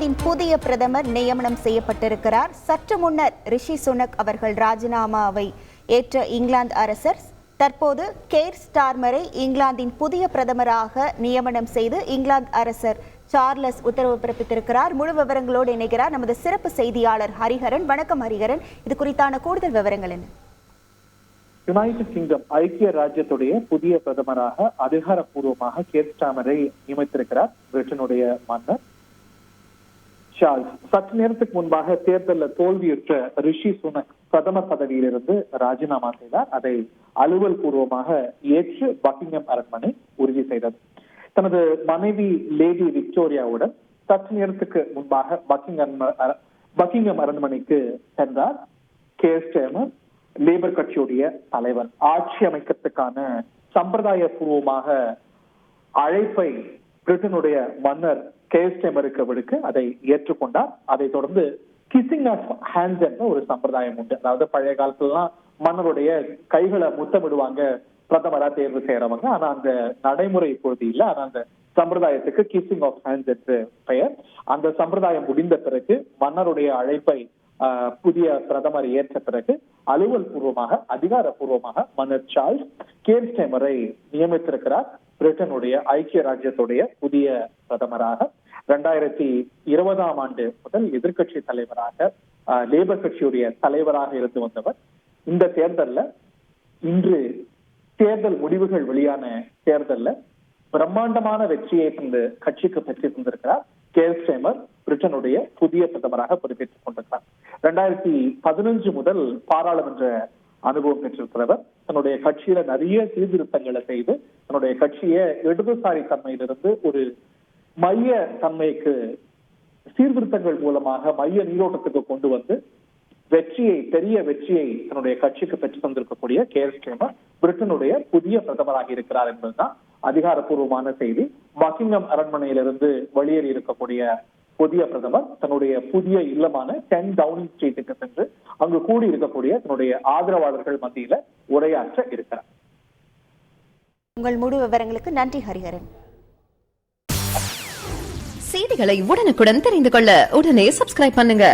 இங்கிலாந்தின் புதிய பிரதமர் நியமனம் செய்யப்பட்டிருக்கிறார். சற்று முன்னர் ரிஷி சுனக் அவர்கள் ராஜினாமாவை ஏற்ற இங்கிலாந்து அரசர் தற்போது கேர் ஸ்டார்மரை இங்கிலாந்தின் புதிய பிரதமராக நியமனம் செய்து இங்கிலாந்து அரசர் சார்லஸ் உத்தரவு பிறப்பித்திருக்கிறார். முழு விவரங்களோடு இணைகிறார் நமது சிறப்பு செய்தியாளர் ஹரிஹரன். வணக்கம் ஹரிஹரன், இது குறித்தான கூடுதல் விவரங்கள் என்ன? யுனைடெட் கிங்டம் ஐக்கிய ராஜ்யத்துடைய புதிய பிரதமராக அதிகாரப்பூர்வமாக கேர் ஸ்டார்மரை நியமித்திருக்கிறார் பிரிட்டனுடைய மன்னர் சார்ல்ஸ். சற்று நேரத்துக்கு முன்பாக தேர்தலில் தோல்வியுற்ற ரிஷி சுனக் பிரதமர் பதவியிலிருந்து ராஜினாமா செய்தார். அதை அலுவல் பூர்வமாக ஏற்று பக்கிங்ஹாம் அரண்மனை உறுதி செய்தது. தனது மனைவி லேடி விக்டோரியாவுடன் சற்று நேரத்துக்கு முன்பாக பக்கிங்ஹாம் அரண்மனைக்கு சென்றார் கேர் ஸ்டார்மர். லேபர் கட்சியுடைய தலைவர் ஆட்சி அமைக்கிறதுக்கான சம்பிரதாய பூர்வமாக அழைப்பை பிரிட்டனுடைய மன்னர் கேர் ஸ்டார்மருக்கு விடுக்க அதை ஏற்றுக்கொண்டார். அதை தொடர்ந்து கிசிங் ஆஃப் ஹேண்ட்ஸ் என்ற ஒரு சம்பிரதாயம் உண்டு. அதாவது பழைய காலத்துலலாம் மன்னருடைய கைகளை முத்தமிடுவாங்க பிரதமரா தேர்வு செய்யறவங்க. ஆனா அந்த நடைமுறை இப்பொழுது இல்லை. ஆனா அந்த சம்பிரதாயத்துக்கு கிசிங் ஆஃப் ஹேண்ட்ஸ் என்று பெயர். அந்த சம்பிரதாயம் முடிந்த பிறகு மன்னருடைய அழைப்பை புதிய பிரதமர் ஏற்ற பிறகு அலுவல் பூர்வமாக அதிகாரப்பூர்வமாக மன்னர் சார்ல்ஸ் கேர் ஸ்டார்மரை நியமித்திருக்கிறார் பிரிட்டனுடைய ஐக்கிய ராஜ்யத்துடைய புதிய பிரதமராக. 2020 முதல் எதிர்கட்சி தலைவராக லேபர் கட்சியுடைய தலைவராக இருந்து வந்தவர். இந்த தேர்தல்ல இன்று தேர்தல் முடிவுகள் வெளியான தேர்தல்ல பிரம்மாண்டமான வெற்றியை தந்து கட்சிக்கு பெற்று தந்திருக்கிறார். கேர் ஸ்டார்மர் பிரிட்டனுடைய புதிய பிரதமராக பொறுப்பேற்றுக் கொண்டிருக்கிறார். 2015 முதல் பாராளுமன்ற அனுபவம் பெற்றிருக்கிறவர். தன்னுடைய கட்சியில நிறைய சீர்திருத்தங்களை செய்து தன்னுடைய கட்சியை இடதுசாரி தன்மையிலிருந்து ஒரு மைய தன்மைக்கு சீர்திருத்தங்கள் மூலமாக மைய நீரோட்டத்துக்கு கொண்டு வந்து பெரிய வெற்றியை தன்னுடைய கட்சிக்கு பெற்று தந்திருக்கக்கூடிய கேர் ஸ்டார்மர் பிரிட்டனுடைய புதிய பிரதமராக இருக்கிறார் என்பதுதான் அதிகாரப்பூர்வமான செய்தி. பக்கிங்ஹாம் அரண்மனையிலிருந்து வெளியேறி இருக்கக்கூடிய புதிய பிரதமர் தன்னுடைய புதிய இல்லமான 10 டவுனிங் ஸ்ட்ரீட்டுக்கு சென்று அங்கு கூடி இருக்கக்கூடிய தன்னுடைய ஆதரவாளர்கள் மத்தியில உரையாற்ற இருக்கிறார். உங்கள் முழு விவரங்களுக்கு நன்றி ஹரிஹரன். செய்திகளை உடனுக்குடன் தெரிந்து கொள்ள உடனே சப்ஸ்கிரைப் பண்ணுங்க.